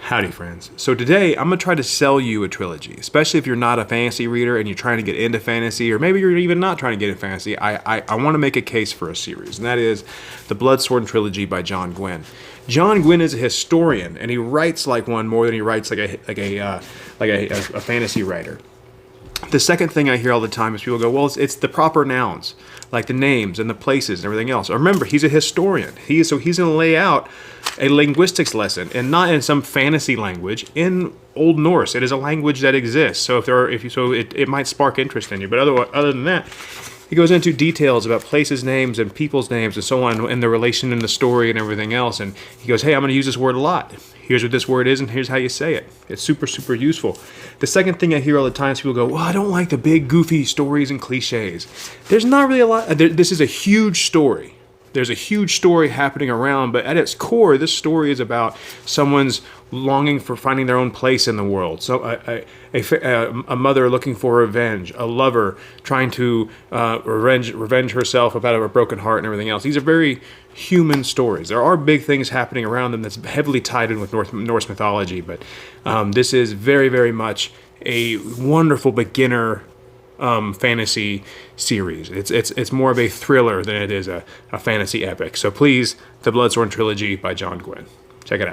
Howdy friends. So today I'm going to try to sell you a trilogy, especially if you're not a fantasy reader and you're trying to get into fantasy, or maybe you're even not trying to get into fantasy. I want to make a case for a series, and that is the Bloodsworn trilogy by John Gwynne. John Gwynne is a historian, and he writes like one more than he writes like a fantasy writer. The second thing I hear all the time is people go, well, it's the proper nouns, like the names and the places and everything else. Remember, he's a historian. He's going to lay out a linguistics lesson, and not in some fantasy language, in Old Norse. It is a language that exists. So it might spark interest in you. But other than that, he goes into details about places' names and people's names and so on, and the relation in the story and everything else. And he goes, hey, I'm going to use this word a lot. Here's what this word is, and here's how you say it. It's super, super useful. The second thing I hear all the time is people go, well, I don't like the big, goofy stories and cliches. There's not really a lot. This is a huge story. There's a huge story happening around, but at its core, this story is about someone's longing for finding their own place in the world. So a mother looking for revenge, a lover trying to revenge herself about a broken heart and everything else. These are very human stories. There are big things happening around them that's heavily tied in with Norse mythology, but this is very, very much a wonderful beginner fantasy series. It's more of a thriller than it is a fantasy epic. So please, the Bloodsworn trilogy by John Gwynne. Check it out.